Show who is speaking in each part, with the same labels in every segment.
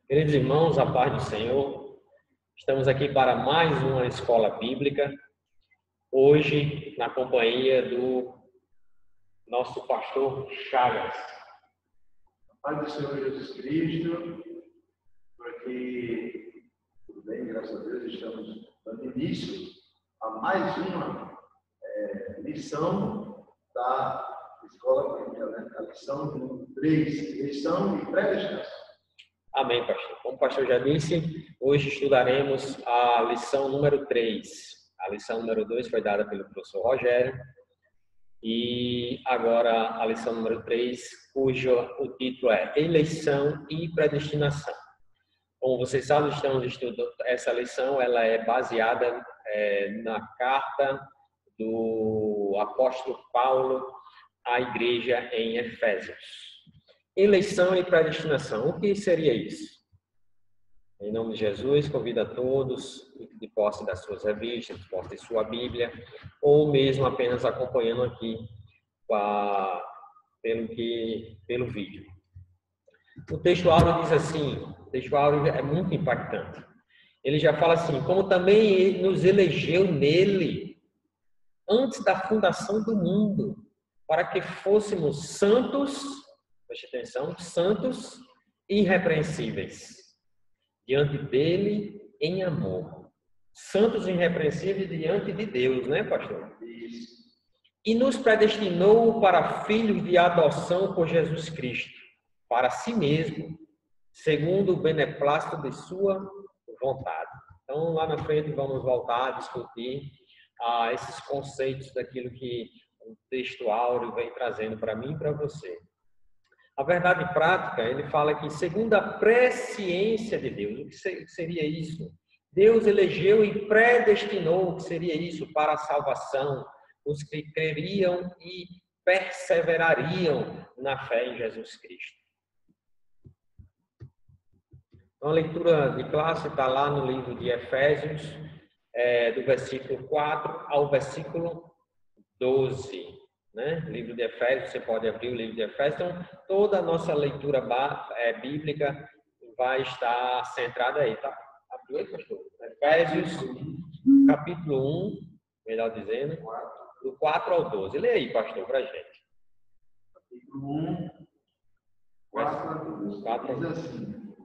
Speaker 1: Queridos irmãos, a paz do Senhor, estamos aqui para mais uma escola bíblica, hoje na companhia do nosso pastor Chagas.
Speaker 2: A paz do Senhor Jesus Cristo, por aqui, tudo bem, graças a Deus, estamos dando início a mais uma lição da escola bíblica, né? A lição número 3, eleição e predestinação.
Speaker 1: Amém, pastor. Como o pastor já disse, hoje estudaremos a lição número 3. A lição número 2 foi dada pelo professor Rogério. E agora a lição número 3, cujo o título é Eleição e Predestinação. Como vocês sabem, estamos estudando essa lição, ela é baseada na carta do apóstolo Paulo à igreja em Efésios. Eleição e predestinação, o que seria isso? Em nome de Jesus, convido a todos, de posse das suas revistas, de posse de sua Bíblia, ou mesmo apenas acompanhando aqui pelo vídeo. O texto áureo diz assim, o texto áureo é muito impactante. Ele já fala assim, como também ele nos elegeu nele, antes da fundação do mundo, para que fôssemos santos, preste atenção, santos e irrepreensíveis, diante dele em amor. Santos e irrepreensíveis diante de Deus, né, pastor?
Speaker 2: Isso.
Speaker 1: E nos predestinou para filhos de adoção por Jesus Cristo, para si mesmo, segundo o beneplácito de sua vontade. Então, lá na frente, vamos voltar a discutir esses conceitos daquilo que o texto áureo vem trazendo para mim e para você. A verdade prática, ele fala que segundo a presciência de Deus, o que seria isso? Deus elegeu e predestinou, o que seria isso? Para a salvação, os que creriam e perseverariam na fé em Jesus Cristo. Então, a leitura de classe está lá no livro de Efésios, do versículo 4 ao versículo 12. Né? Livro de Efésios, você pode abrir o livro de Efésios. Então, toda a nossa leitura bíblica vai estar centrada aí, tá? Abriu aí, pastor? Efésios, capítulo 1, melhor dizendo, do 4 ao 12. Lê aí, pastor, para a gente.
Speaker 2: Capítulo 1, 4 a 12. Diz assim: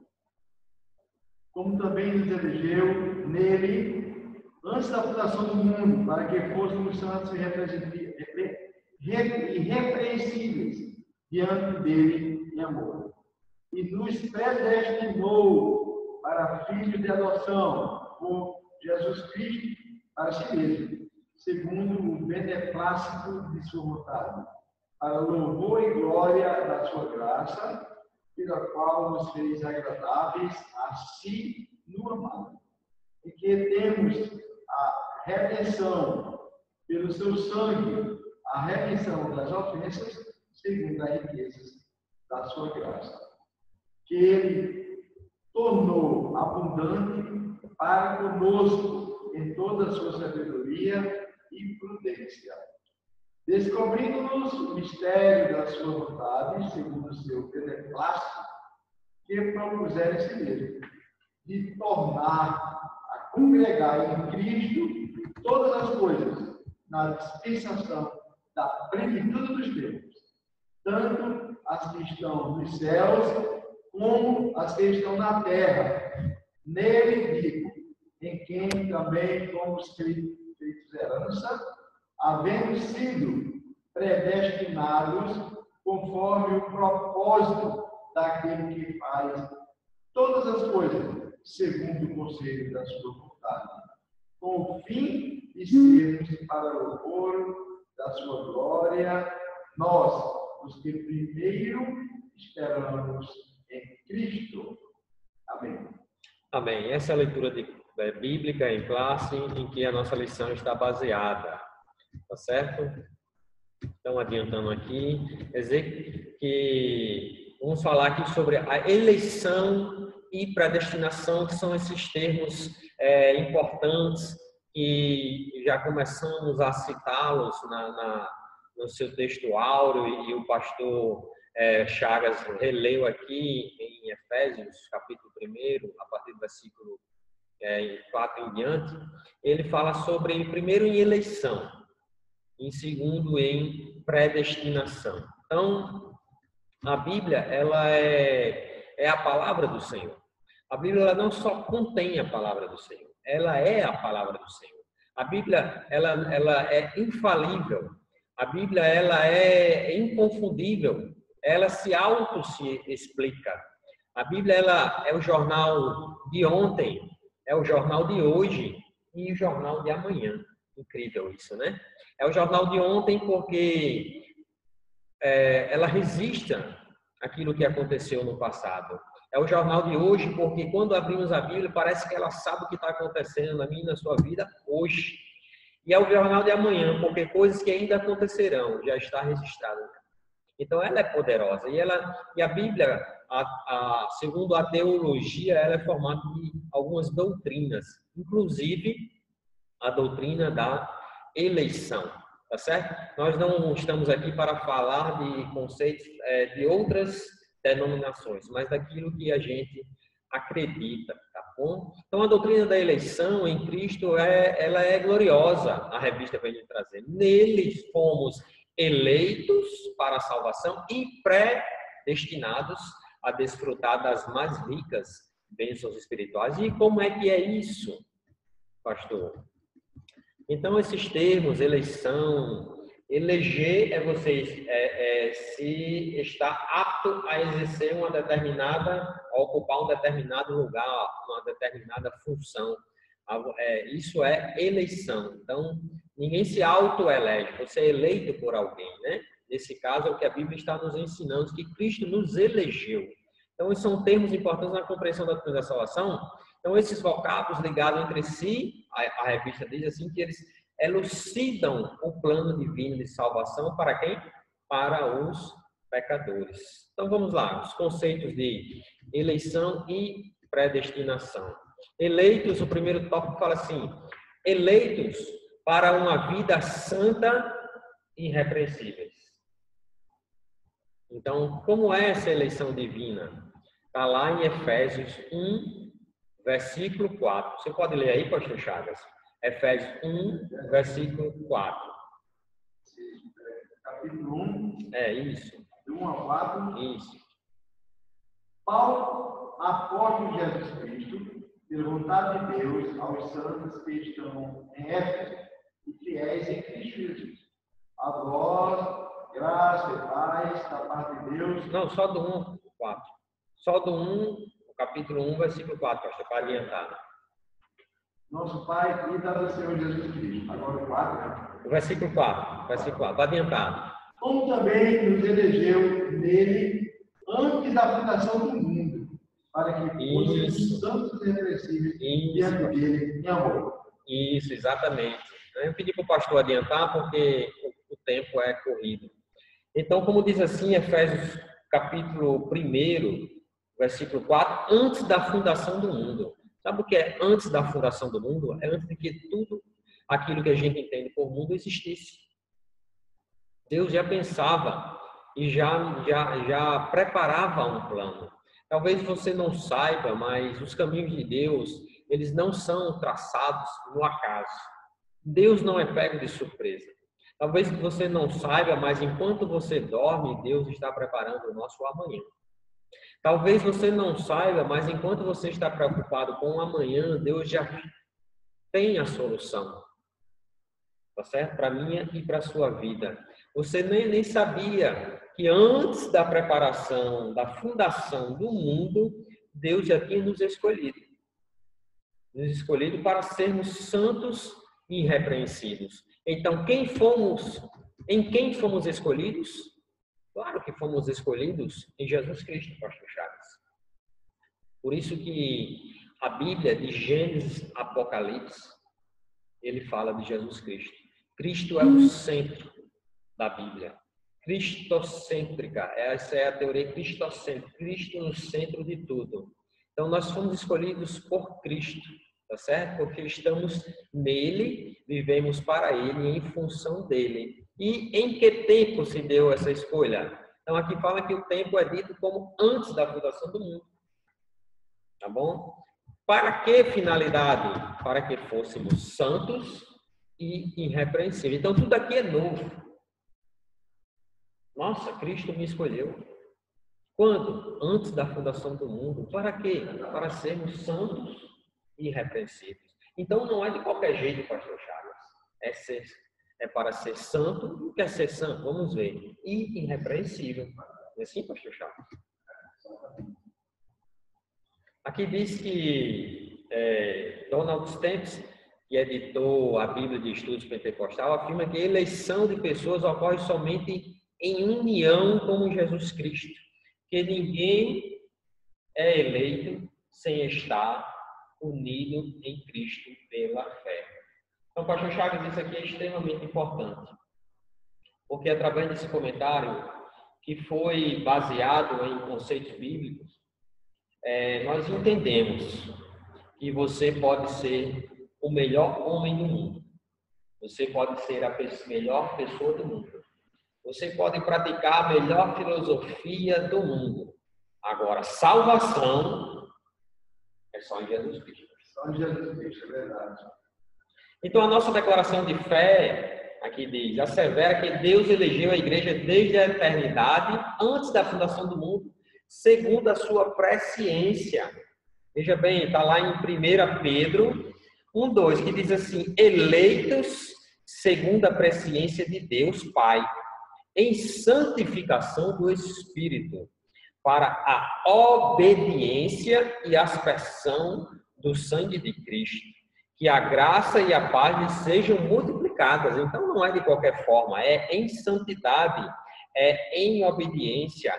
Speaker 2: como também nos elegeu nele, antes da fundação do mundo, para que fôssemos santos e irrepreensíveis diante dele em amor. E nos predestinou para filhos de adoção por Jesus Cristo para si mesmo, segundo o beneplácito de sua vontade, para o louvor e glória da sua graça, pela qual nos fez agradáveis a si no amado, e que temos a redenção pelo seu sangue, a remissão das ofensas, segundo as riquezas da sua graça, que ele tornou abundante para conosco em toda a sua sabedoria e prudência, descobrindo-nos o mistério da sua vontade, segundo o seu beneplácito, que propusera em si mesmo, de tornar a congregar em Cristo todas as coisas, na dispensação da plenitude dos tempos, tanto as que estão nos céus, como as que estão na terra. Nele digo, em quem também fomos feitos herança, havendo sido predestinados conforme o propósito daquele que faz todas as coisas segundo o conselho da sua vontade, com o fim de sermos para o louvor da sua glória, nós, os que primeiro esperamos em Cristo. Amém.
Speaker 1: Amém. Essa é a leitura bíblica em classe em que a nossa lição está baseada. Tá certo? Então, adiantando aqui, quer dizer que vamos falar aqui sobre a eleição e predestinação, que são esses termos importantes que já começamos a citá-los no seu texto áureo, e o pastor Chagas releu aqui em Efésios, capítulo 1, a partir do versículo 4 em diante, ele fala sobre, primeiro, em eleição, em segundo, em predestinação. Então, a Bíblia, ela é a palavra do Senhor. A Bíblia, ela não só contém a palavra do Senhor, ela é a palavra do Senhor. A Bíblia, ela é infalível. A Bíblia, ela é inconfundível. Ela se explica. A Bíblia, ela é o jornal de ontem, é o jornal de hoje e o jornal de amanhã. Incrível isso, né? É o jornal de ontem porque ela resiste àquilo que aconteceu no passado. É o jornal de hoje porque quando abrimos a Bíblia parece que ela sabe o que está acontecendo na minha e na sua vida hoje. E é o jornal de amanhã porque coisas que ainda acontecerão já está registrado. Então ela é poderosa e a Bíblia, segundo a teologia, ela é formada de algumas doutrinas, inclusive a doutrina da eleição, tá certo? Nós não estamos aqui para falar de conceitos de outras denominações, mas daquilo que a gente acredita, tá bom? Então a doutrina da eleição em Cristo ela é gloriosa, a revista vem trazer. Nele fomos eleitos para a salvação e predestinados a desfrutar das mais ricas bênçãos espirituais. E como é que é isso, pastor? Então, esses termos, eleição, eleger é você se está apto a exercer uma determinada, a ocupar um determinado lugar, uma determinada função. Isso é eleição. Então, ninguém se auto-elege, você é eleito por alguém, né? Nesse caso, é o que a Bíblia está nos ensinando, que Cristo nos elegeu. Então, esses são termos importantes na compreensão da doutrina da salvação. Então, esses vocábulos ligados entre si, a revista diz assim, que eles elucidam o plano divino de salvação para quem? Para os pecadores. Então, vamos lá, os conceitos de eleição e predestinação. Eleitos, o primeiro tópico fala assim, eleitos para uma vida santa e irrepreensíveis. Então, como é essa eleição divina? Está lá em Efésios 1, versículo 4. Você pode ler aí, pastor Chagas? Efésios 1, versículo 4.
Speaker 2: Capítulo 1.
Speaker 1: Isso.
Speaker 2: De 1 a 4.
Speaker 1: Isso.
Speaker 2: Paulo, apóstolo de Jesus Cristo, pela vontade de Deus, aos santos que estão em Éfeso e fiéis em Cristo Jesus. A vós, graça e paz da parte de Deus.
Speaker 1: Não, só do 1, 4. Só do 1, capítulo 1, versículo 4, pastor, para adiantar.
Speaker 2: Nosso Pai e da Senhor Jesus Cristo. Agora o 4, né?
Speaker 1: O versículo 4, para adiantar.
Speaker 2: Como também nos elegeu nele antes da fundação do mundo, para que fôssemos santos e irrepreensíveis diante dele em amor.
Speaker 1: Isso, exatamente. Eu pedi para o pastor adiantar porque o tempo é corrido. Então, como diz assim, Efésios capítulo 1, versículo 4, antes da fundação do mundo. Sabe o que é antes da fundação do mundo? É antes de que tudo aquilo que a gente entende por mundo existisse. Deus já pensava e já preparava um plano. Talvez você não saiba, mas os caminhos de Deus, eles não são traçados no acaso. Deus não é pego de surpresa. Talvez você não saiba, mas enquanto você dorme, Deus está preparando o nosso amanhã. Talvez você não saiba, mas enquanto você está preocupado com o amanhã, Deus já tem a solução. Tá certo? Para a minha e para a sua vida. Você nem sabia que antes da preparação, da fundação do mundo, Deus já tinha nos escolhido. Nos escolhido para sermos santos e irrepreensíveis. Então, em quem fomos escolhidos? Claro que fomos escolhidos em Jesus Cristo, pastor Chagas. Por isso que a Bíblia, de Gênesis a Apocalipse, ele fala de Jesus Cristo. Cristo é o centro da Bíblia. Cristocêntrica. Essa é a teoria cristocêntrica. Cristo no centro de tudo. Então, nós fomos escolhidos por Cristo, tá certo? Porque estamos nele, vivemos para ele, em função dele. E em que tempo se deu essa escolha? Então aqui fala que o tempo é dito como antes da fundação do mundo. Tá bom? Para que finalidade? Para que fôssemos santos e irrepreensíveis. Então tudo aqui é novo. Nossa, Cristo me escolheu. Quando? Antes da fundação do mundo. Para quê? Para sermos santos e irrepreensíveis. Então não é de qualquer jeito, pastor Chagas. É para ser santo. O que é ser santo? Vamos ver. E irrepreensível. Não é assim, pastor Chagas? Aqui diz que Donald Stamps, que editou a Bíblia de Estudos Pentecostal, afirma que a eleição de pessoas ocorre somente em união com Jesus Cristo, que ninguém é eleito sem estar unido em Cristo pela fé. Então, o pastor Chagas, isso aqui é extremamente importante, porque através desse comentário, que foi baseado em conceitos bíblicos, nós entendemos que você pode ser o melhor homem do mundo, você pode ser a melhor pessoa do mundo, você pode praticar a melhor filosofia do mundo. Agora, salvação é só em Jesus Cristo.
Speaker 2: Só em Jesus Cristo, é verdade.
Speaker 1: Então, a nossa declaração de fé, aqui diz, assevera que Deus elegeu a igreja desde a eternidade, antes da fundação do mundo, segundo a sua presciência. Veja bem, está lá em 1 Pedro 1:2, que diz assim, eleitos segundo a presciência de Deus Pai, em santificação do Espírito, para a obediência e aspersão do sangue de Cristo, que a graça e a paz lhes sejam multiplicadas. Então não é de qualquer forma, é em santidade, é em obediência,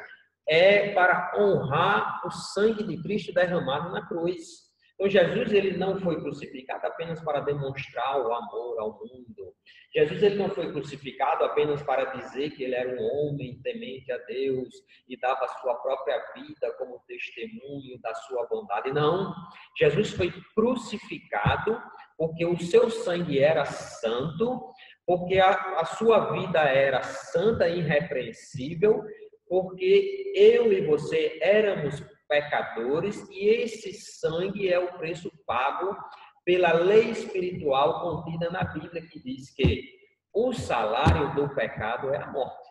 Speaker 1: é para honrar o sangue de Cristo derramado na cruz. Então Jesus, ele não foi crucificado apenas para demonstrar o amor ao mundo. Jesus, ele não foi crucificado apenas para dizer que ele era um homem temente a Deus e dava a sua própria vida como testemunho da sua bondade. Não. Jesus foi crucificado porque o seu sangue era santo, porque a sua vida era santa e irrepreensível, porque eu e você éramos pecadores e esse sangue é o preço pago pela lei espiritual contida na Bíblia, que diz que o salário do pecado é a morte.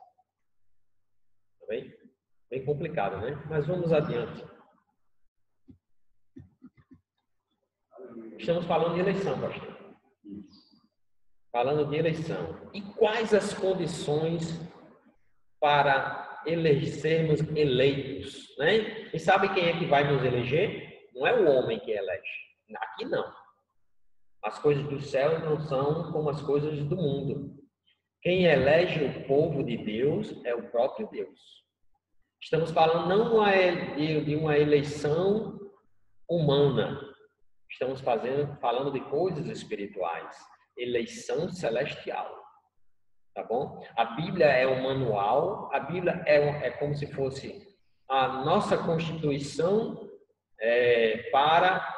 Speaker 1: Tá bem? Bem complicado, né? Mas vamos adiante. Estamos falando de eleição, pastor. Falando de eleição. E quais as condições para sermos eleitos, né? E sabe quem é que vai nos eleger? Não é o homem que elege. Aqui não. As coisas do céu não são como as coisas do mundo. Quem elege o povo de Deus é o próprio Deus. Estamos falando não de uma eleição humana. Estamos falando de coisas espirituais. Eleição celestial. Tá bom? A Bíblia é um manual, a Bíblia é como se fosse a nossa Constituição para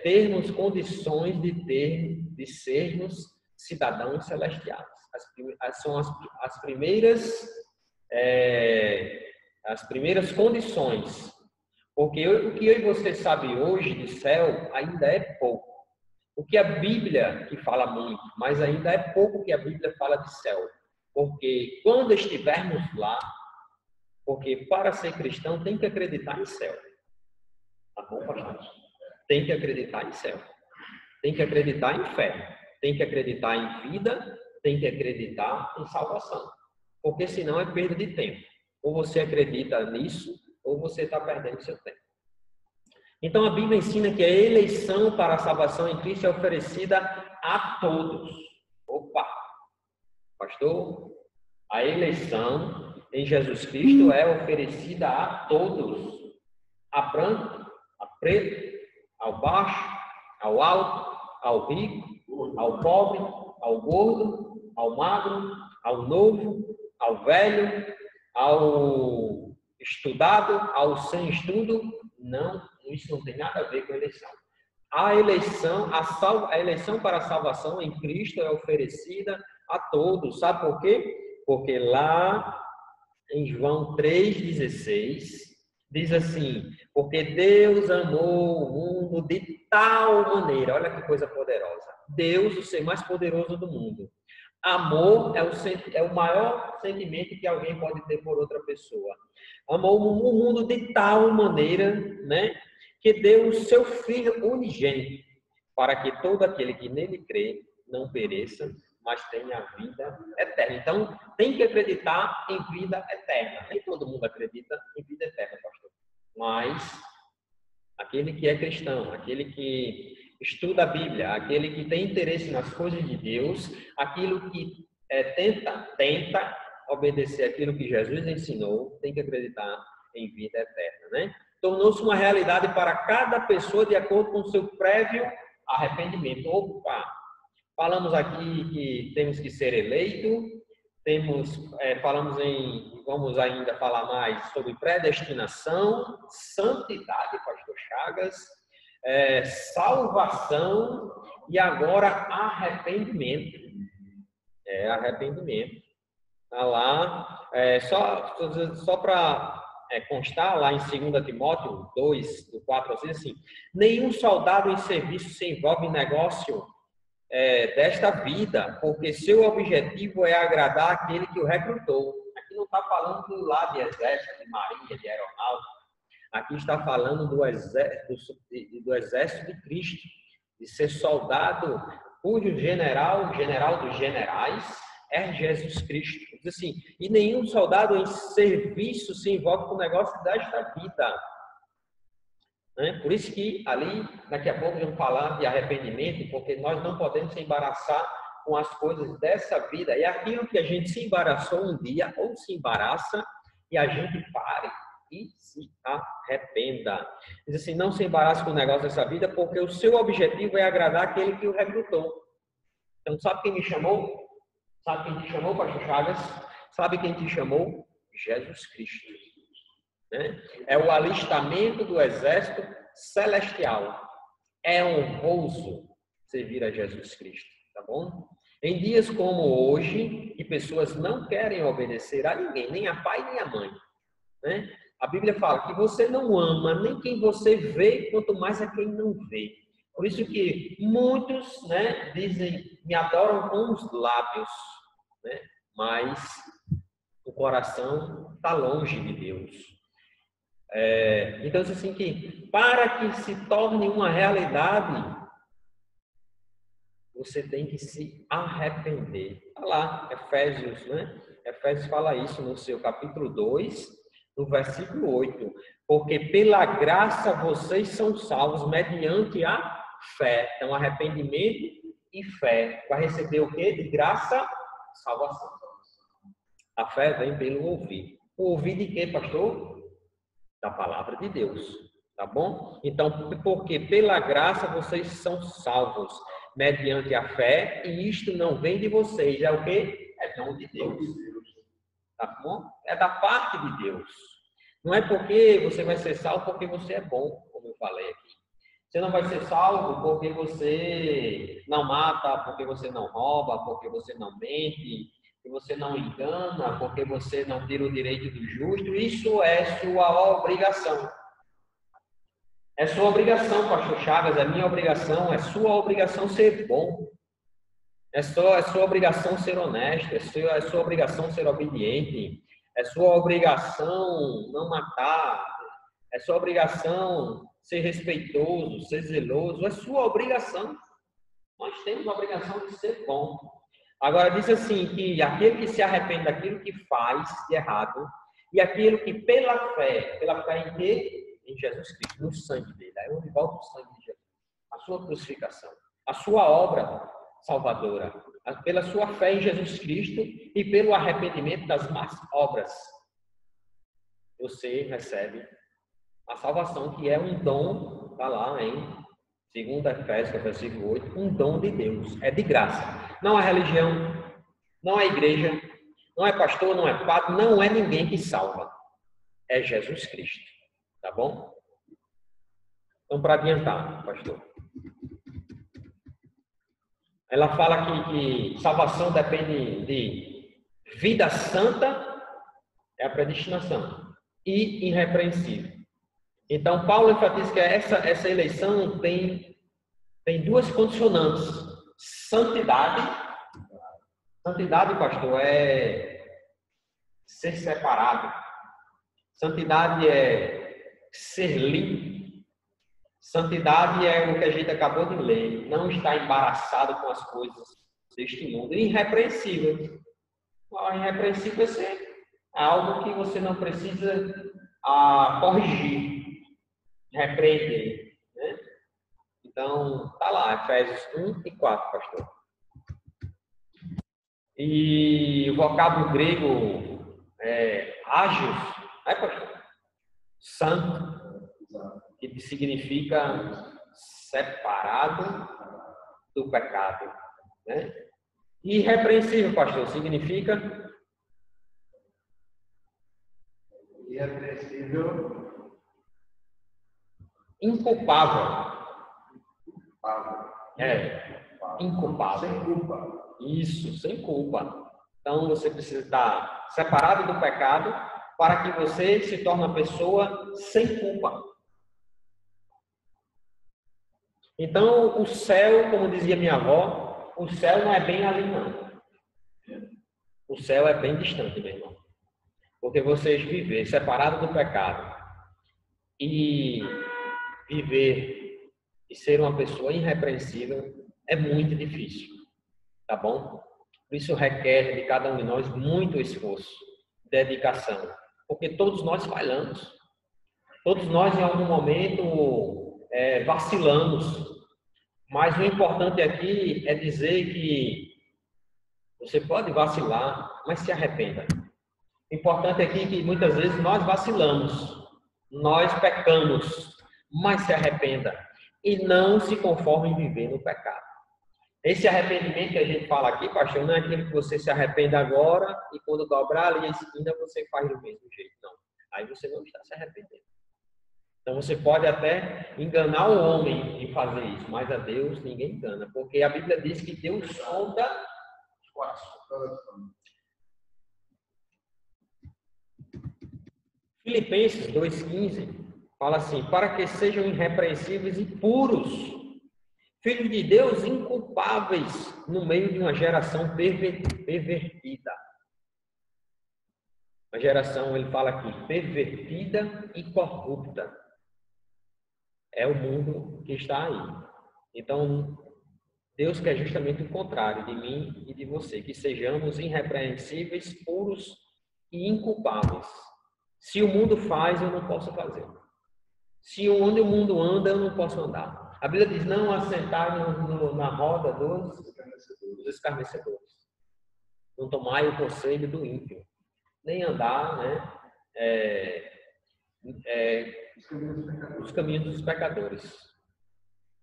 Speaker 1: termos condições de sermos cidadãos celestiais. São as primeiras condições. Porque o que eu e você sabe hoje de céu ainda é pouco. O que a Bíblia, que fala muito, mas ainda é pouco que a Bíblia fala de céu. Porque quando estivermos lá, porque para ser cristão tem que acreditar em céu. Tá bom, pastor? Tem que acreditar em céu. Tem que acreditar em fé. Tem que acreditar em vida. Tem que acreditar em salvação. Porque senão é perda de tempo. Ou você acredita nisso, ou você está perdendo seu tempo. Então a Bíblia ensina que a eleição para a salvação em Cristo é oferecida a todos. Opa! Pastor, a eleição em Jesus Cristo é oferecida a todos. A branco, a preto, ao baixo, ao alto, ao rico, ao pobre, ao gordo, ao magro, ao novo, ao velho, ao estudado, ao sem estudo. Não, isso não tem nada a ver com a eleição. A eleição para a salvação em Cristo é oferecida a todos. Sabe por quê? Porque lá em João 3,16, diz assim: porque Deus amou o mundo de tal maneira, olha que coisa poderosa. Deus, o ser mais poderoso do mundo. Amor é o maior sentimento que alguém pode ter por outra pessoa. Amou o mundo de tal maneira, né, que deu o seu Filho unigênito, para que todo aquele que nele crê não pereça, mas tenha vida eterna. Então, tem que acreditar em vida eterna. Nem todo mundo acredita em vida eterna, pastor. Mas aquele que é cristão, aquele que estuda a Bíblia, aquele que tem interesse nas coisas de Deus, aquilo que tenta obedecer aquilo que Jesus ensinou, tem que acreditar em vida eterna, né? Tornou-se uma realidade para cada pessoa de acordo com o seu prévio arrependimento. Opa! Falamos aqui que temos que ser eleito, vamos ainda falar mais sobre predestinação, santidade, pastor Chagas, salvação e agora arrependimento. Arrependimento. Tá lá, só para constar, lá em 2 Timóteo 2, do 4 ao 6, assim, nenhum soldado em serviço se envolve em negócio desta vida, porque seu objetivo é agradar aquele que o recrutou. Aqui não está falando lá de exército, de marinha, de aeronáutica. Aqui está falando do exército de Cristo, de ser soldado, cujo general dos generais, é Jesus Cristo. Diz assim, e nenhum soldado em serviço se envolve com o negócio desta vida. Por isso que ali, daqui a pouco, vamos falar de arrependimento, porque nós não podemos se embaraçar com as coisas dessa vida. E aquilo que a gente se embaraçou um dia, ou se embaraça, e a gente pare e se arrependa. Diz assim, não se embarace com o negócio dessa vida, porque o seu objetivo é agradar aquele que o recrutou. Então, sabe quem me chamou? Sabe quem te chamou, pastor Chagas? Sabe quem te chamou? Jesus Cristo. É o alistamento do exército celestial. É honroso servir a Jesus Cristo, tá bom? Em dias como hoje, que pessoas não querem obedecer a ninguém, nem a pai nem a mãe, né? A Bíblia fala que você não ama nem quem você vê, quanto mais a quem não vê. Por isso que muitos, dizem, me adoram com os lábios, mas o coração está longe de Deus. Então, assim, que para que se torne uma realidade, você tem que se arrepender. Olha lá, Efésios, Efésios fala isso no seu capítulo 2, no versículo 8. Porque pela graça vocês são salvos mediante a fé. Então, arrependimento e fé. Vai receber o quê? De graça, salvação. A fé vem pelo ouvir. O ouvir de quê, pastor? Da palavra de Deus, tá bom? Então, porque pela graça vocês são salvos, mediante a fé, e isto não vem de vocês, é o quê? É dom de Deus, tá bom? É da parte de Deus. Não é porque você vai ser salvo porque você é bom, como eu falei aqui. Você não vai ser salvo porque você não mata, porque você não rouba, porque você não mente, que você não engana, porque você não tira o direito do justo. Isso é sua obrigação. É sua obrigação, pastor Chagas, é minha obrigação, é sua obrigação ser bom. É sua obrigação ser honesto, é sua obrigação ser obediente, é sua obrigação não matar, é sua obrigação ser respeitoso, ser zeloso, é sua obrigação. Nós temos a obrigação de ser bom. Agora, diz assim, que aquele que se arrepende daquilo que faz de errado, e aquele que pela fé em quê? Em Jesus Cristo, no sangue dele. Aí onde volta o sangue de Jesus? A sua crucificação, a sua obra salvadora, pela sua fé em Jesus Cristo e pelo arrependimento das más obras, você recebe a salvação, que é um dom, está lá em 2 Efésios, versículo 8, um dom de Deus, é de graça. Não é religião, não é igreja, não é pastor, não é padre, não é ninguém que salva. É Jesus Cristo, tá bom? Então, para adiantar, pastor. Ela fala que salvação depende de Vida santa é a predestinação. E irrepreensível. Então, Paulo enfatiza que essa eleição tem duas condicionantes. Santidade. Santidade, pastor, é ser separado. Santidade é ser limpo. Santidade é o que a gente acabou de ler. Não estar embaraçado com as coisas deste mundo. Irrepreensível. Irrepreensível é ser algo que você não precisa corrigir, repreender. Né? Então, tá lá, Efésios 1 e 4, pastor. E o vocábulo grego é ágios, né, pastor? Santo, que significa separado do pecado. Né? Irrepreensível, pastor, significa
Speaker 2: irrepreensível,
Speaker 1: inculpável.
Speaker 2: Inculpável.
Speaker 1: Inculpável.
Speaker 2: Sem culpa.
Speaker 1: Isso, sem culpa. Então você precisa estar separado do pecado para que você se torne uma pessoa sem culpa. Então o céu, como dizia minha avó, o céu não é bem ali não. O céu é bem distante, meu irmão. Porque vocês viver separado do pecado e viver e ser uma pessoa irrepreensível é muito difícil, tá bom? Isso requer de cada um de nós muito esforço, dedicação, porque todos nós falhamos. Todos nós em algum momento vacilamos, mas o importante aqui é dizer que você pode vacilar, mas se arrependa. O importante aqui é que muitas vezes nós vacilamos, nós pecamos, mas se arrependa e não se conforme em viver no pecado. Esse arrependimento que a gente fala aqui, pastor, não é aquele que você se arrepende agora e quando dobrar ali a esquina você faz do mesmo jeito, não. Aí você não está se arrependendo. Então você pode até enganar o homem em fazer isso, mas a Deus ninguém engana, porque a Bíblia diz que Deus sonda os corações. Filipenses 2,15 fala assim: para que sejam irrepreensíveis e puros, filhos de Deus inculpáveis no meio de uma geração pervertida. A geração, ele fala aqui, pervertida e corrupta. É o mundo que está aí. Então, Deus quer justamente o contrário de mim e de você, que sejamos irrepreensíveis, puros e inculpáveis. Se o mundo faz, eu não posso fazer. Se onde o mundo anda, eu não posso andar. A Bíblia diz, não assentar na roda dos escarnecedores. Não tomai o conselho do ímpio. Nem andar, os caminhos dos pecadores.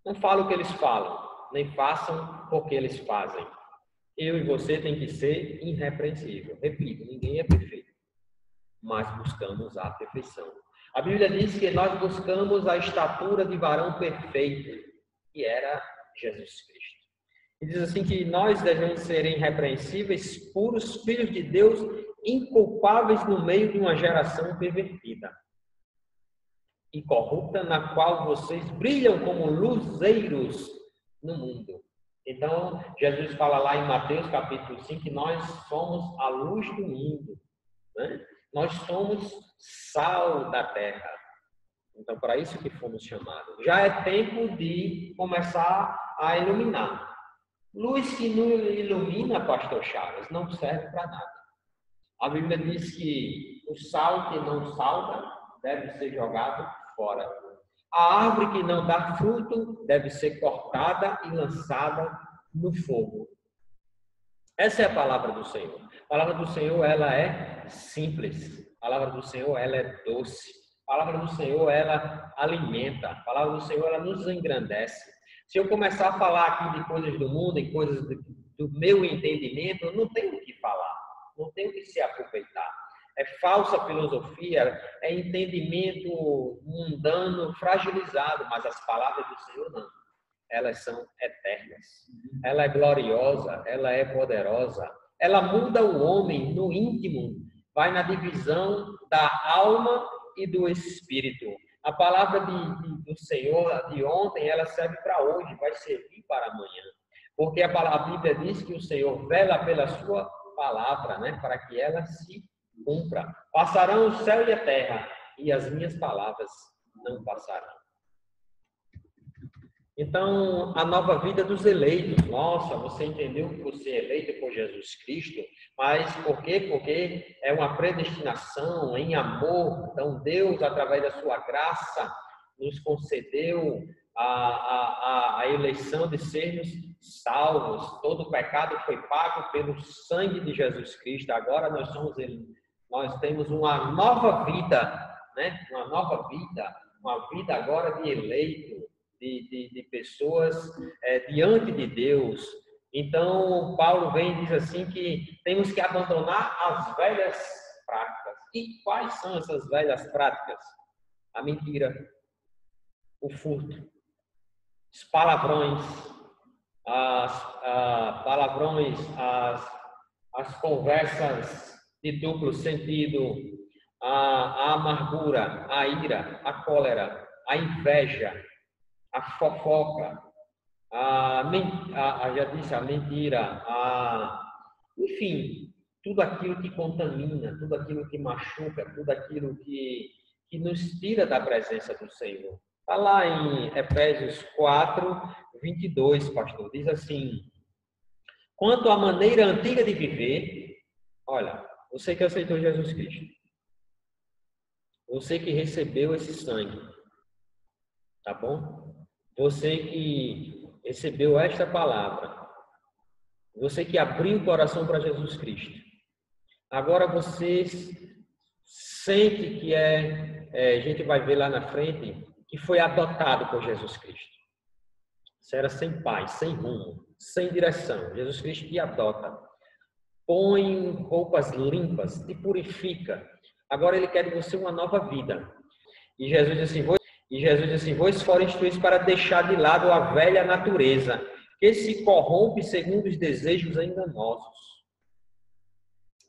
Speaker 1: Não fala o que eles falam, nem façam o que eles fazem. Eu e você tem que ser irrepreensível. Repito, ninguém é perfeito, mas buscamos a perfeição. A Bíblia diz que nós buscamos a estatura de varão perfeito, que era Jesus Cristo. E diz assim que nós devemos ser irrepreensíveis, puros, filhos de Deus, inculpáveis no meio de uma geração pervertida e corrupta, na qual vocês brilham como luzeiros no mundo. Então, Jesus fala lá em Mateus capítulo 5 que nós somos a luz do mundo, né? Nós somos sal da terra. Então, para isso que fomos chamados. Já é tempo de começar a iluminar. Luz que não ilumina, pastor Chagas, não serve para nada. A Bíblia diz que o sal que não salga deve ser jogado fora. A árvore que não dá fruto deve ser cortada e lançada no fogo. Essa é a palavra do Senhor. A palavra do Senhor, ela é simples. A palavra do Senhor, ela é doce. A palavra do Senhor, ela alimenta. A palavra do Senhor, ela nos engrandece. Se eu começar a falar aqui de coisas do mundo e coisas do meu entendimento, eu não tenho o que falar. Não tenho o que se aproveitar. É falsa filosofia, é entendimento mundano, fragilizado, mas as palavras do Senhor não. Elas são eternas. Ela é gloriosa, ela é poderosa, ela muda o homem no íntimo, vai na divisão da alma e do espírito. A palavra do Senhor de ontem, ela serve para hoje, vai servir para amanhã. Porque a Bíblia diz que o Senhor vela pela sua palavra, né, para que ela se cumpra. Passarão o céu e a terra, e as minhas palavras não passarão. Então, a nova vida dos eleitos. Nossa, você entendeu que você é eleito por Jesus Cristo, mas por quê? Porque é uma predestinação em amor. Então, Deus, através da sua graça, nos concedeu a eleição de sermos salvos. Todo o pecado foi pago pelo sangue de Jesus Cristo. Agora nós temos uma nova vida, né? Uma vida agora de eleito. De pessoas diante de Deus. Então, Paulo vem e diz assim que temos que abandonar as velhas práticas. E quais são essas velhas práticas? A mentira, o furto, os palavrões, as conversas de duplo sentido, a amargura, a ira, a cólera, a inveja, a fofoca, já disse, a mentira, enfim, tudo aquilo que contamina, tudo aquilo que machuca, tudo aquilo que nos tira da presença do Senhor. Está lá em Efésios 4, 22, pastor, diz assim: quanto à maneira antiga de viver, olha, você que aceitou Jesus Cristo, você que recebeu esse sangue, tá bom? Você que recebeu esta palavra, você que abriu o coração para Jesus Cristo, agora você sente que a gente vai ver lá na frente, que foi adotado por Jesus Cristo. Você era sem pai, sem rumo, sem direção. Jesus Cristo te adota, põe roupas limpas, te purifica. Agora Ele quer de você uma nova vida. E Jesus disse assim, vós foram instruídos para deixar de lado a velha natureza, que se corrompe segundo os desejos enganosos.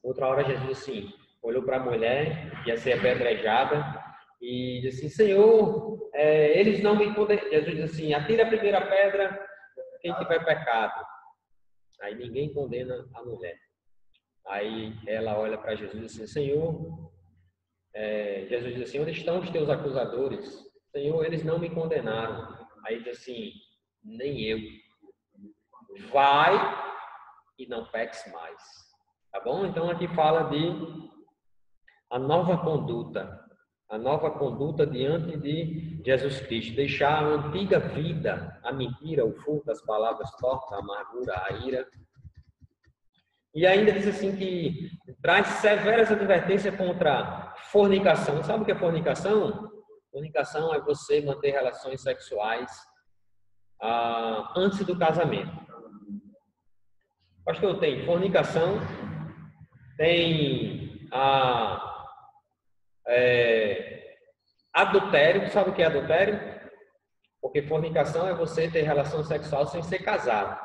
Speaker 1: Outra hora Jesus assim, olhou para a mulher, que ia ser apedrejada, e disse assim, Senhor, eles não me condenam. Jesus disse assim, atira a primeira pedra, quem tiver pecado. Aí ninguém condena a mulher. Aí ela olha para Jesus e diz assim, Senhor, Jesus diz assim, onde estão os teus acusadores? Senhor, eles não me condenaram. Aí diz assim, nem eu. Vai e não peques mais. Tá bom? Então aqui fala de a nova conduta diante de Jesus Cristo. Deixar a antiga vida, a mentira, o furto, as palavras tortas, a amargura, a ira. E ainda diz assim que traz severas advertências contra fornicação. Sabe o que é fornicação? Fornicação é você manter relações sexuais antes do casamento. Pastor, tem fornicação, tem adultério. Sabe o que é adultério? Porque fornicação é você ter relação sexual sem ser casado.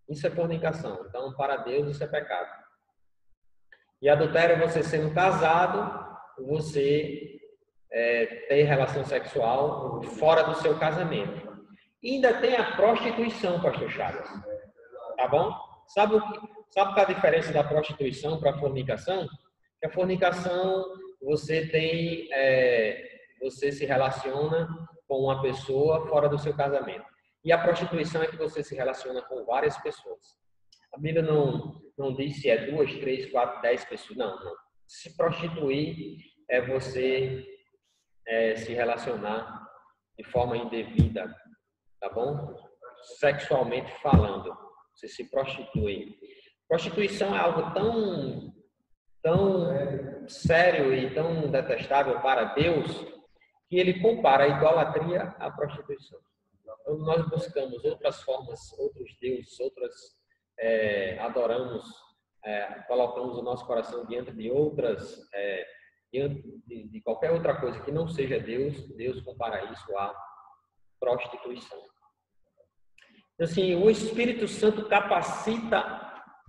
Speaker 1: Isso é fornicação. Então, para Deus, isso é pecado. E adultério é você sendo casado, você ter relação sexual fora do seu casamento. E ainda tem a prostituição, pastor Chagas. Tá bom? Sabe qual é a diferença da prostituição para a fornicação? Que a fornicação, você se relaciona com uma pessoa fora do seu casamento. E a prostituição é que você se relaciona com várias pessoas. A Bíblia não diz se é 2, 3, 4, 10 pessoas. Não. Se prostituir é você se relacionar de forma indevida, tá bom? Sexualmente falando, você se prostitui. Prostituição é algo tão sério e tão detestável para Deus que Ele compara a idolatria à prostituição. Quando nós buscamos outras formas, outros deuses, adoramos, colocamos o nosso coração diante de outras, diante de qualquer outra coisa que não seja Deus compara isso à prostituição. Assim, o Espírito Santo capacita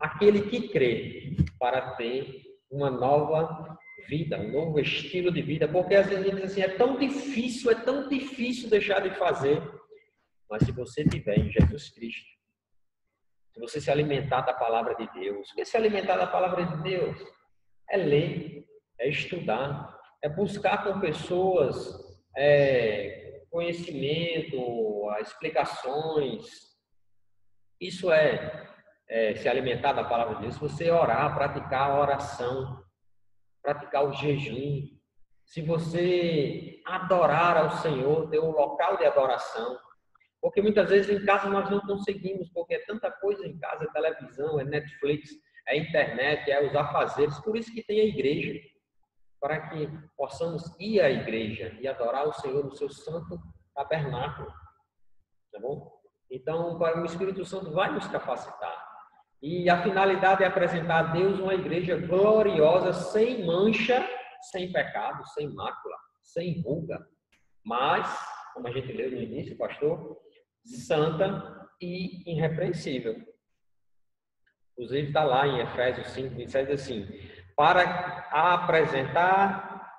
Speaker 1: aquele que crê para ter uma nova vida, um novo estilo de vida, porque às vezes a gente diz assim, é tão difícil deixar de fazer, mas se você tiver em Jesus Cristo, se você se alimentar da palavra de Deus, o que é se alimentar da palavra de Deus? É ler, é estudar, é buscar com pessoas conhecimento, explicações. Isso é se alimentar da palavra de Deus. Você orar, praticar a oração, praticar o jejum. Se você adorar ao Senhor, ter um local de adoração. Porque muitas vezes em casa nós não conseguimos, porque é tanta coisa em casa, é televisão, é Netflix, é internet, é os afazeres. Por isso que tem a igreja, para que possamos ir à igreja e adorar o Senhor no seu santo tabernáculo. Tá bom? Então, o Espírito Santo vai nos capacitar. E a finalidade é apresentar a Deus uma igreja gloriosa, sem mancha, sem pecado, sem mácula, sem ruga. Mas, como a gente leu no início, pastor, santa e irrepreensível. Inclusive está lá em Efésios 5, 27, assim, para apresentar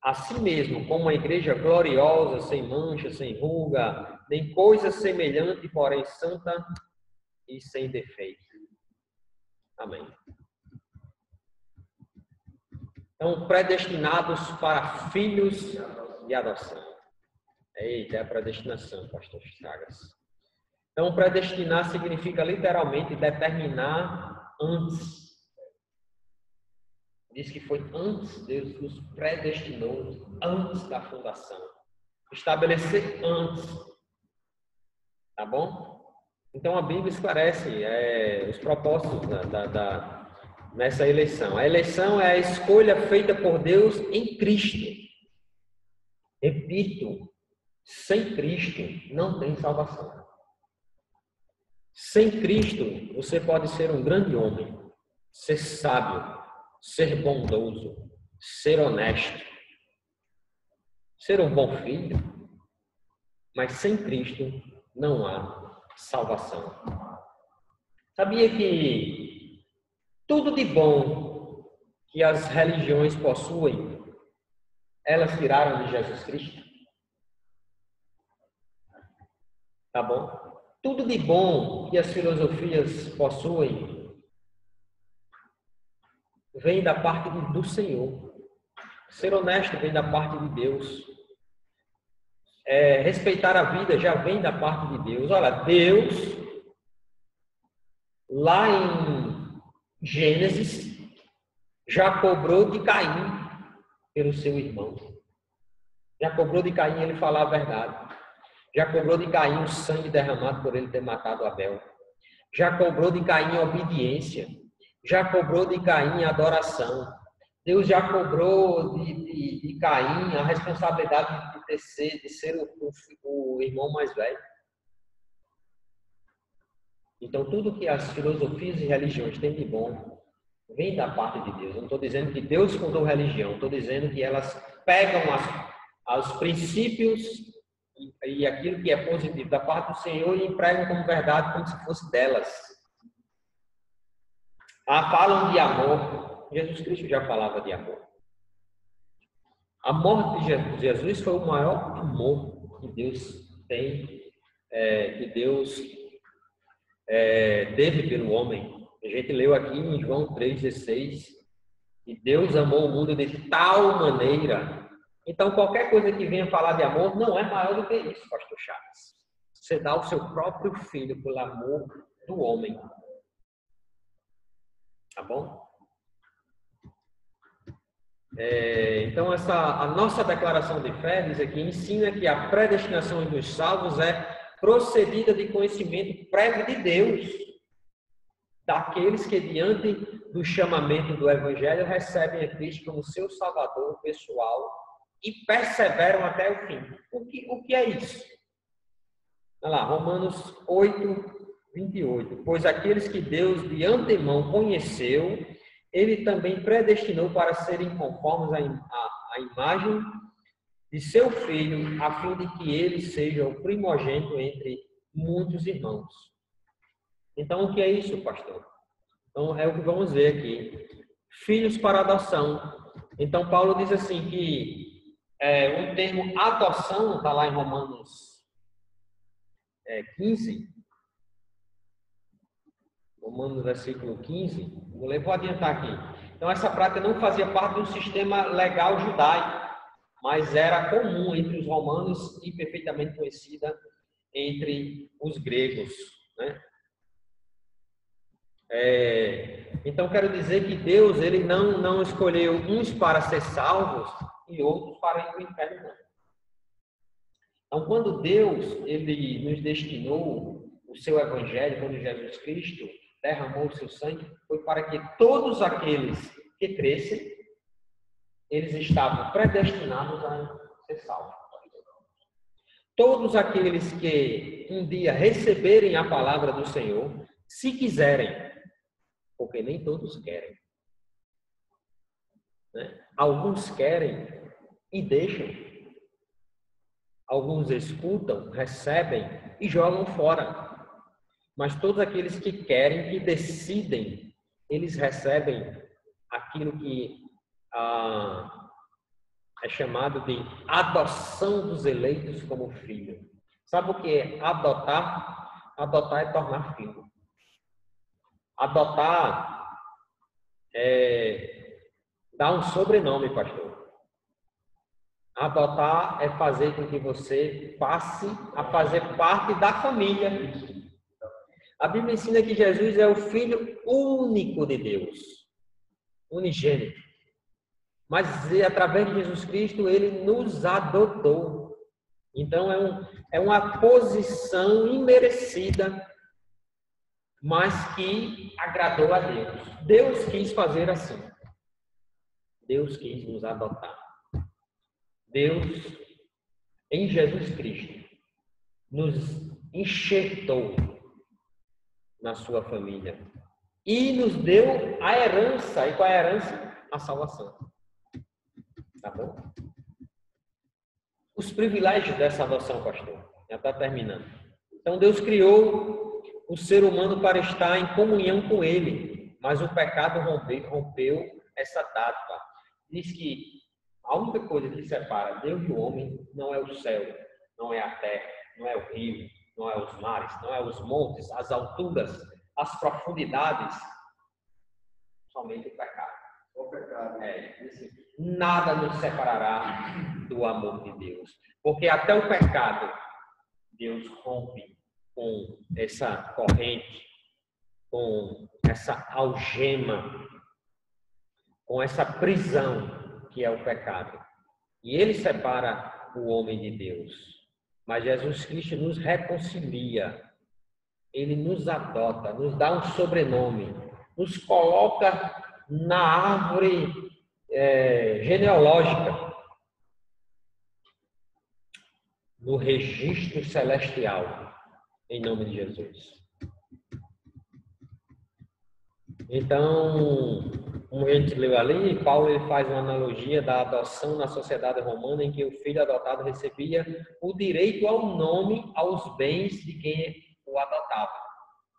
Speaker 1: a si mesmo como uma igreja gloriosa, sem mancha, sem ruga, nem coisa semelhante, porém santa e sem defeito. Amém. Então, predestinados para filhos de adoção. Eita, é a predestinação, pastor Chagas. Então, predestinar significa literalmente determinar antes. Diz que foi antes, Deus nos predestinou, antes da fundação. Estabelecer antes. Tá bom? Então, a Bíblia esclarece os propósitos nessa eleição. A eleição é a escolha feita por Deus em Cristo. Repito, sem Cristo não tem salvação. Sem Cristo, você pode ser um grande homem, ser sábio, ser bondoso, ser honesto, ser um bom filho, mas sem Cristo não há salvação. Sabia que tudo de bom que as religiões possuem, elas tiraram de Jesus Cristo? Tá bom? Tudo de bom que as filosofias possuem vem da parte do Senhor. Ser honesto vem da parte de Deus. Respeitar a vida já vem da parte de Deus. Olha, Deus, lá em Gênesis, já cobrou de Caim pelo seu irmão. Já cobrou de Caim ele falar a verdade. Já cobrou de Caim o sangue derramado por ele ter matado Abel. Já cobrou de Caim a obediência. Já cobrou de Caim a adoração. Deus já cobrou de Caim a responsabilidade de ser o irmão mais velho. Então, tudo que as filosofias e religiões têm de bom vem da parte de Deus. Eu não estou dizendo que Deus fundou religião, estou dizendo que elas pegam os princípios e aquilo que é positivo da parte do Senhor e empregam como verdade, como se fosse delas. Falam de amor. Jesus Cristo já falava de amor. A morte de Jesus foi o maior amor que Deus tem, que Deus teve pelo homem. A gente leu aqui em João 3,16, que Deus amou o mundo de tal maneira. Então, qualquer coisa que venha falar de amor não é maior do que isso, pastor Chagas. Você dá o seu próprio filho pelo amor do homem. Tá bom? Então, a nossa declaração de fé diz aqui, ensina que a predestinação dos salvos é procedida de conhecimento prévio de Deus, daqueles que, diante do chamamento do Evangelho, recebem a Cristo como seu Salvador pessoal e perseveram até o fim. O que é isso? Olha lá, Romanos 8, 28. Pois aqueles que Deus de antemão conheceu, Ele também predestinou para serem conformes à imagem de seu Filho, a fim de que ele seja o primogênito entre muitos irmãos. Então, o que é isso, pastor? Então, é o que vamos ver aqui. Filhos para adoção. Então, Paulo diz assim que o termo adoção está lá em Romanos 15. Romanos versículo 15. Vou adiantar aqui. Então, essa prática não fazia parte do sistema legal judaico, mas era comum entre os romanos e perfeitamente conhecida entre os gregos, né? Então, quero dizer que Deus ele não escolheu uns para ser salvos e outros para ir para o inferno, não. Então, quando Deus ele nos destinou o seu evangelho, quando Jesus Cristo derramou o seu sangue, foi para que todos aqueles que crescem, eles estavam predestinados a ser salvos. Todos aqueles que um dia receberem a palavra do Senhor, se quiserem, porque nem todos querem, né? Alguns querem e deixam. Alguns escutam, recebem e jogam fora. Mas todos aqueles que querem, que decidem, eles recebem aquilo que é chamado de adoção dos eleitos como filho. Sabe o que é adotar? Adotar é tornar filho. Adotar é dar um sobrenome, pastor. Adotar é fazer com que você passe a fazer parte da família. A Bíblia ensina que Jesus é o Filho único de Deus, unigênito. Mas através de Jesus Cristo, ele nos adotou. Então, é uma posição imerecida, mas que agradou a Deus. Deus quis fazer assim. Deus quis nos adotar. Deus, em Jesus Cristo, nos enxertou na sua família e nos deu a herança. E qual é a herança? A salvação. Tá bom? Os privilégios dessa adoção, pastor. Já está terminando. Então, Deus criou o ser humano para estar em comunhão com Ele, mas o pecado rompeu essa dádiva. Diz que a única coisa que separa Deus e o homem não é o céu, não é a terra, não é o rio, não é os mares, não é os montes, as alturas, as profundidades, somente o pecado.
Speaker 2: O pecado.
Speaker 1: Nada nos separará do amor de Deus, porque até o pecado Deus rompe com essa corrente, com essa algema, com essa prisão que é o pecado. E ele separa o homem de Deus. Mas Jesus Cristo nos reconcilia. Ele nos adota, nos dá um sobrenome, nos coloca na árvore genealógica, no registro celestial, em nome de Jesus. Então, como a gente leu ali, Paulo ele faz uma analogia da adoção na sociedade romana, em que o filho adotado recebia o direito ao nome, aos bens de quem o adotava.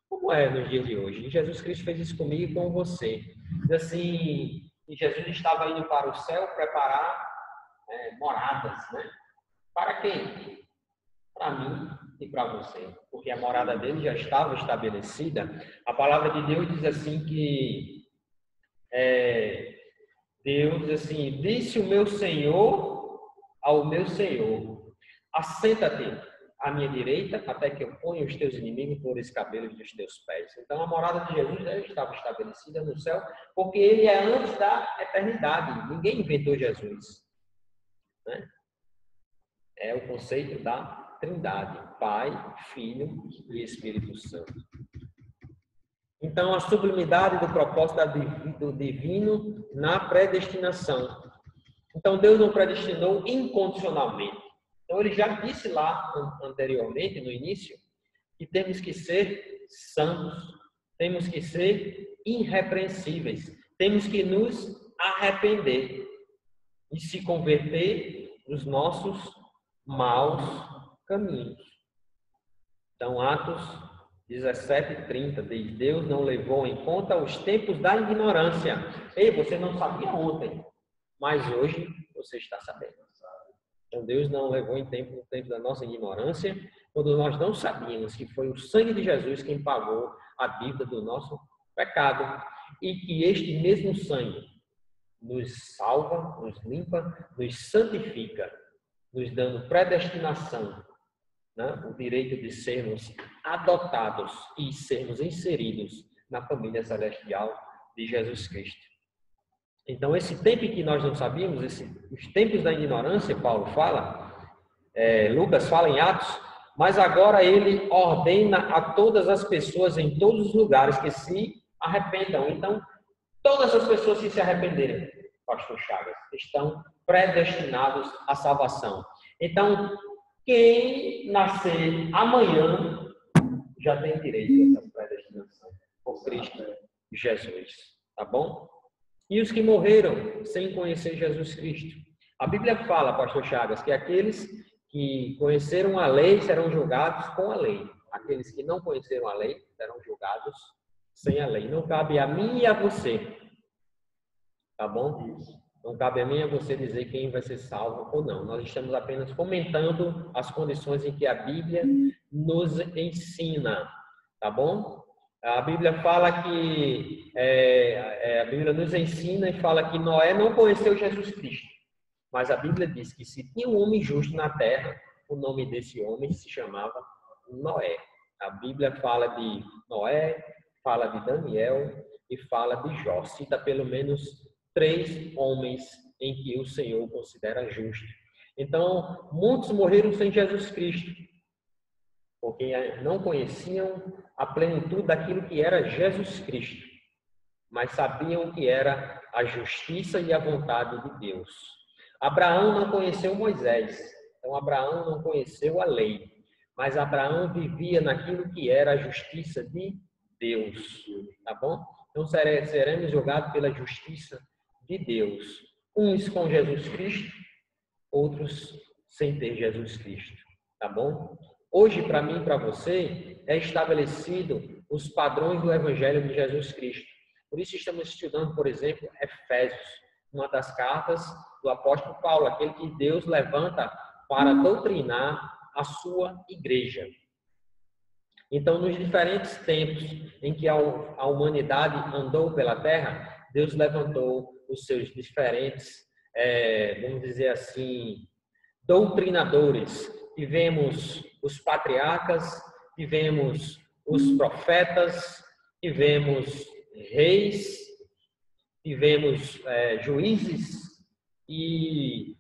Speaker 1: Como é nos dias de hoje? E Jesus Cristo fez isso comigo e com você. Diz assim, Jesus estava indo para o céu preparar moradas, né? Para quem? Para mim e para você, porque a morada dele já estava estabelecida. A palavra de Deus diz assim que Deus diz assim, disse o meu Senhor ao meu Senhor, assenta-te à minha direita, até que eu ponha os teus inimigos por escabelos dos teus pés. Então a morada de Jesus já estava estabelecida no céu, porque ele é antes da eternidade. Ninguém inventou Jesus, né? É o conceito da Trindade, Pai, Filho e Espírito Santo. Então, a sublimidade do propósito do divino na predestinação. Então, Deus não predestinou incondicionalmente. Então, ele já disse lá anteriormente, no início, que temos que ser santos, temos que ser irrepreensíveis, temos que nos arrepender e se converter dos nossos maus caminhos. Então, Atos 17:30 diz: Deus não levou em conta os tempos da ignorância. Ei, você não sabia ontem, mas hoje você está sabendo. Então Deus não levou em tempo o tempo da nossa ignorância, quando nós não sabíamos que foi o sangue de Jesus quem pagou a dívida do nosso pecado, e que este mesmo sangue nos salva, nos limpa, nos santifica, nos dando predestinação, né? O direito de sermos adotados e sermos inseridos na família celestial de Jesus Cristo. Então, esse tempo que nós não sabíamos, os tempos da ignorância, Paulo fala, Lucas fala em Atos, mas agora ele ordena a todas as pessoas em todos os lugares que se arrependam. Então, todas as pessoas que se arrependerem, pastor Chagas, estão predestinados à salvação. Então, quem nascer amanhã já tem direito a essa predestinação por Cristo Jesus, tá bom? E os que morreram sem conhecer Jesus Cristo. A Bíblia fala, pastor Chagas, que aqueles que conheceram a lei serão julgados com a lei. Aqueles que não conheceram a lei serão julgados sem a lei. Não cabe a mim e a você, tá bom? Não cabe a mim e a você dizer quem vai ser salvo ou não. Nós estamos apenas comentando as condições em que a Bíblia nos ensina, tá bom? A Bíblia fala que a Bíblia nos ensina e fala que Noé não conheceu Jesus Cristo, mas a Bíblia diz que se tinha um homem justo na terra, o nome desse homem se chamava Noé. A Bíblia fala de Noé, fala de Daniel e fala de Jó. Cita pelo menos 3 homens em que o Senhor considera justo. Então, muitos morreram sem Jesus Cristo, porque não conheciam a plenitude daquilo que era Jesus Cristo, mas sabiam que era a justiça e a vontade de Deus. Abraão não conheceu Moisés, então Abraão não conheceu a lei, mas Abraão vivia naquilo que era a justiça de Deus, tá bom? Então seremos julgados pela justiça de Deus, uns com Jesus Cristo, outros sem ter Jesus Cristo, tá bom? Hoje, para mim e para você, é estabelecido os padrões do Evangelho de Jesus Cristo. Por isso estamos estudando, por exemplo, Efésios, uma das cartas do apóstolo Paulo, aquele que Deus levanta para doutrinar a sua igreja. Então, nos diferentes tempos em que a humanidade andou pela terra, Deus levantou os seus diferentes, vamos dizer assim, doutrinadores. Tivemos os patriarcas, tivemos os profetas, tivemos reis, tivemos juízes e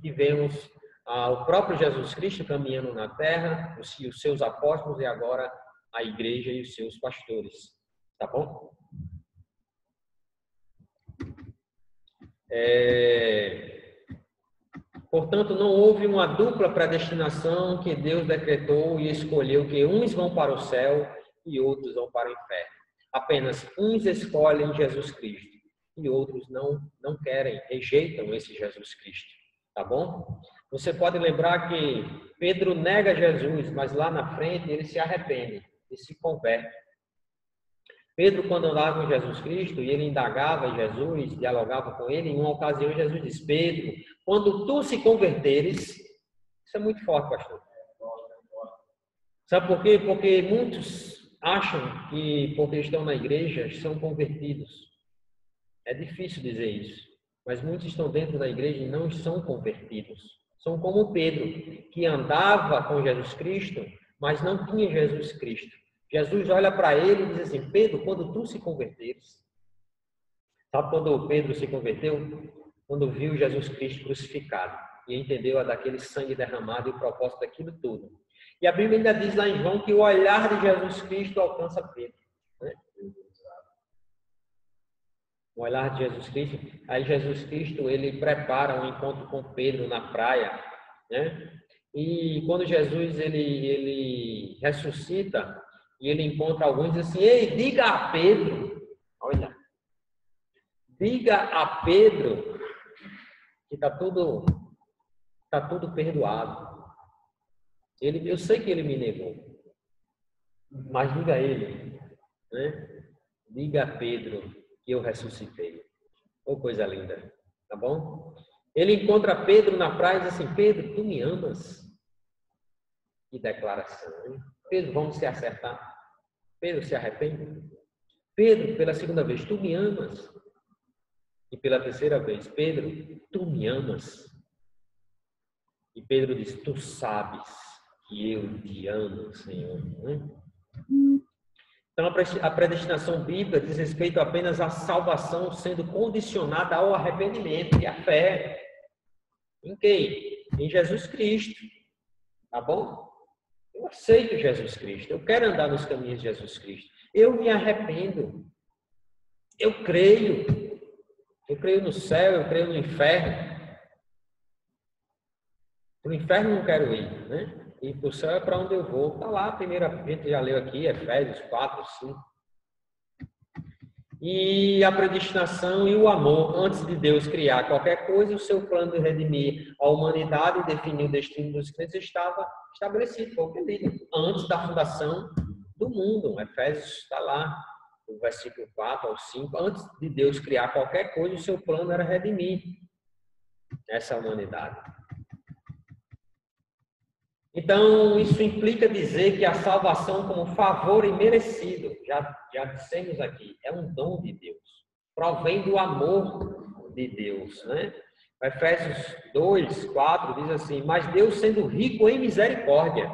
Speaker 1: tivemos o próprio Jesus Cristo caminhando na terra, os seus apóstolos e agora a igreja e os seus pastores. Tá bom? Portanto, não houve uma dupla predestinação que Deus decretou e escolheu que uns vão para o céu e outros vão para o inferno. Apenas uns escolhem Jesus Cristo e outros não querem, rejeitam esse Jesus Cristo. Tá bom? Você pode lembrar que Pedro nega Jesus, mas lá na frente ele se arrepende e se converte. Pedro, quando andava com Jesus Cristo e ele indagava Jesus, dialogava com ele, em uma ocasião Jesus disse: Pedro, quando tu se converteres, isso é muito forte, pastor. Sabe por quê? Porque muitos acham que porque estão na igreja são convertidos. É difícil dizer isso, mas muitos estão dentro da igreja e não são convertidos. São como Pedro, que andava com Jesus Cristo, mas não tinha Jesus Cristo. Jesus olha para ele e diz assim: Pedro, quando tu se converteres. Sabe quando Pedro se converteu? Quando viu Jesus Cristo crucificado e entendeu a daquele sangue derramado e o propósito daquilo tudo. E a Bíblia ainda diz lá em João que o olhar de Jesus Cristo alcança Pedro, né? O olhar de Jesus Cristo. Aí Jesus Cristo, ele prepara um encontro com Pedro na praia, né? E quando Jesus ele ressuscita e ele encontra alguns, diz assim: ei, diga a Pedro, olha, diga a Pedro que está tudo perdoado. Eu sei que ele me negou, Mas diga a ele, né? Diga a Pedro que eu ressuscitei. Oh, coisa linda, tá bom? Ele encontra Pedro na praia e diz assim: Pedro, tu me amas? Que declaração, hein? Pedro, vamos se acertar. Pedro se arrepende. Pedro, pela segunda vez, tu me amas? E pela terceira vez, Pedro, tu me amas? E Pedro diz: tu sabes que eu te amo, Senhor. Então, a predestinação bíblica diz respeito apenas à salvação sendo condicionada ao arrependimento e à fé. Em quem? Em Jesus Cristo. Tá bom? Eu aceito Jesus Cristo. Eu quero andar nos caminhos de Jesus Cristo. Eu me arrependo. Eu creio. Eu creio no céu, eu creio no inferno. Para o inferno não quero ir, né? E para o céu é para onde eu vou. Está lá, a primeira, a gente já leu aqui, Efésios 4, 5. E a predestinação e o amor, antes de Deus criar qualquer coisa, o seu plano de redimir a humanidade e definir o destino dos crentes estava estabelecido, foi o que eu li, antes da fundação do mundo. Efésios está lá, no versículo 4 ao 5. Antes de Deus criar qualquer coisa, o seu plano era redimir essa humanidade. Então, isso implica dizer que a salvação como favor imerecido, já dissemos aqui, é um dom de Deus. Provém do amor de Deus, né? Efésios 2, 4 diz assim: mas Deus, sendo rico em misericórdia,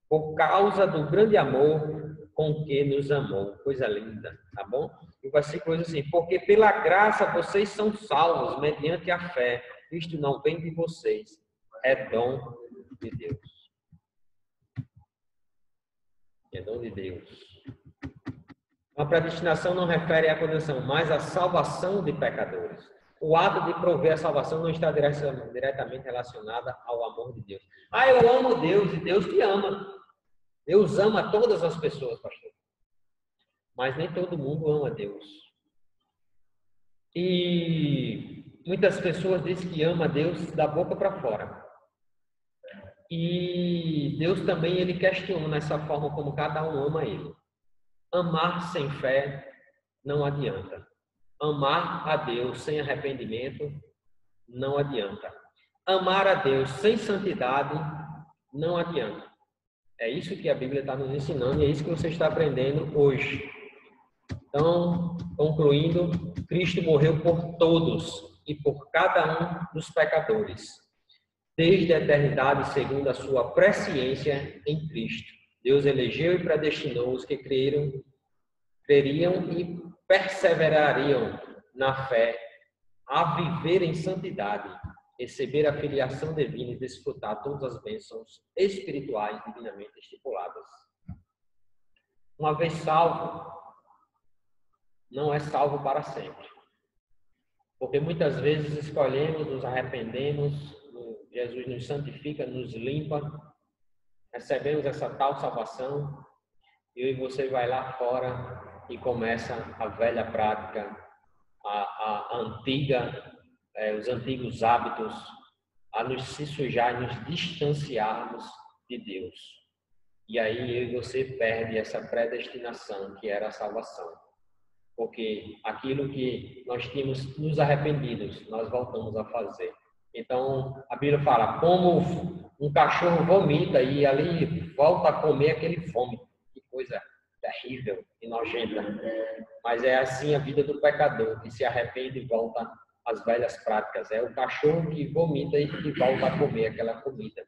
Speaker 1: por causa do grande amor com que nos amou. Coisa linda, tá bom? E o versículo diz assim: porque pela graça vocês são salvos mediante a fé. Isto não vem de vocês, é dom de Deus. É dom de Deus. A predestinação não refere à condenação, mas à salvação de pecadores. O ato de prover a salvação não está diretamente relacionada ao amor de Deus. Ah, eu amo Deus e Deus te ama. Deus ama todas as pessoas, pastor. Mas nem todo mundo ama Deus. E muitas pessoas dizem que ama Deus da boca para fora. E Deus também, ele questiona essa forma como cada um ama ele. Amar sem fé não adianta. Amar a Deus sem arrependimento não adianta. Amar a Deus sem santidade não adianta. É isso que a Bíblia está nos ensinando e é isso que você está aprendendo hoje. Então, concluindo, Cristo morreu por todos e por cada um dos pecadores, desde a eternidade, segundo a sua presciência em Cristo. Deus elegeu e predestinou os que creriam e perseverariam na fé, a viver em santidade, receber a filiação divina e desfrutar todas as bênçãos espirituais divinamente estipuladas. Uma vez salvo, não é salvo para sempre. Porque muitas vezes escolhemos, nos arrependemos, Jesus nos santifica, nos limpa, recebemos essa tal salvação, e eu e você vai lá fora e começa a velha prática, a antiga, os antigos hábitos, a nos se sujar, nos distanciarmos de Deus. E aí eu e você perde essa predestinação que era a salvação. Porque aquilo que nós tínhamos nos arrependidos, nós voltamos a fazer. Então, a Bíblia fala, como um cachorro vomita e ali volta a comer aquele vômito. Que coisa terrível e nojenta. Mas é assim a vida do pecador, que se arrepende e volta às velhas práticas. É o cachorro que vomita e que volta a comer aquela comida.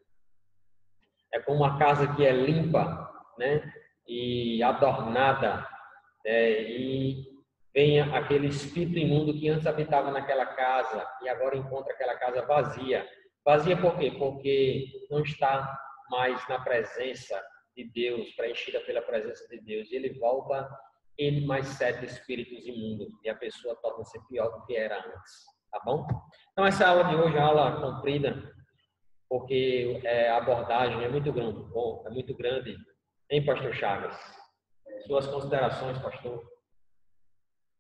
Speaker 1: É como uma casa que é limpa, né? E adornada, e venha aquele espírito imundo que antes habitava naquela casa e agora encontra aquela casa vazia. Vazia por quê? Porque não está mais na presença de Deus, preenchida pela presença de Deus. E ele volta, ele mais 7 espíritos imundos, e a pessoa torna-se pior do que era antes. Tá bom? Então essa aula de hoje é uma aula comprida, porque a abordagem é muito grande. Bom, é muito grande. Hein, pastor Chagas? Suas considerações, pastor?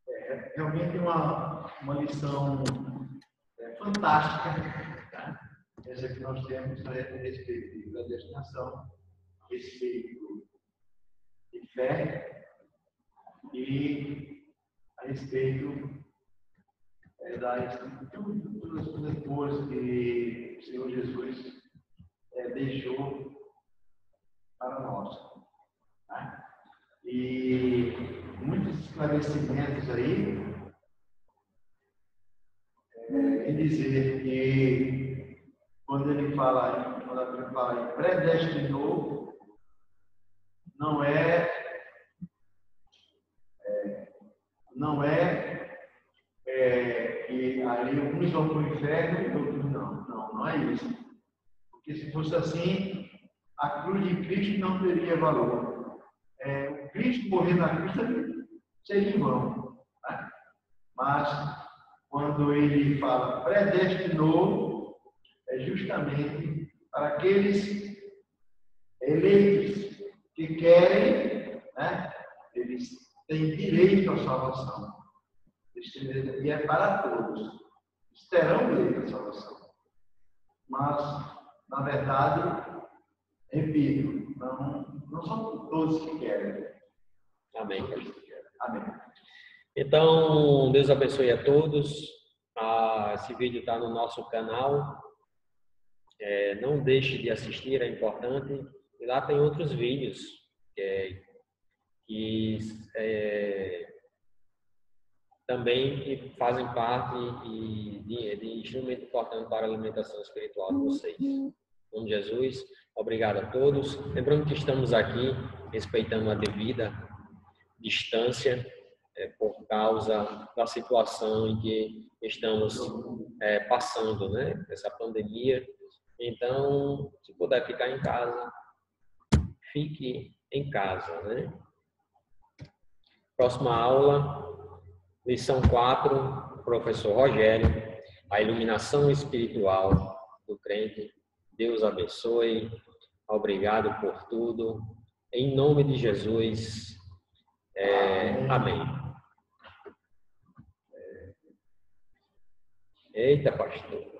Speaker 2: É realmente uma lição fantástica, tá? Essa que nós temos a respeito da destinação, a respeito fé e a respeito das todas as coisas boas que o Senhor Jesus deixou para nós. Né? E muitos esclarecimentos aí em dizer que quando ele fala em predestinou, não é que ali uns vão para o inferno e outros não. Não é isso. Porque se fosse assim, a cruz de Cristo não teria valor. O Cristo morrer na cruz seria em vão. Né? Mas, quando ele fala predestinou, é justamente para aqueles eleitos que querem, né? Eles têm direito à salvação. E é para todos. Eles terão direito à salvação. Mas, na verdade, repito, não são todos que querem.
Speaker 1: Amém.
Speaker 2: Amém.
Speaker 1: Então, Deus abençoe a todos. Esse vídeo está no nosso canal. Não deixe de assistir, é importante. E lá tem outros vídeos que também fazem parte de instrumento importante para a alimentação espiritual de vocês. Em nome de Jesus, obrigado a todos. Lembrando que estamos aqui respeitando a devida distância por causa da situação em que estamos passando, né? Essa pandemia. Então, se puder ficar em casa, fique em casa, né? Próxima aula, lição 4, professor Rogério, a iluminação espiritual do crente. Deus abençoe. Obrigado por tudo. Em nome de Jesus. Amém. Eita, pastor.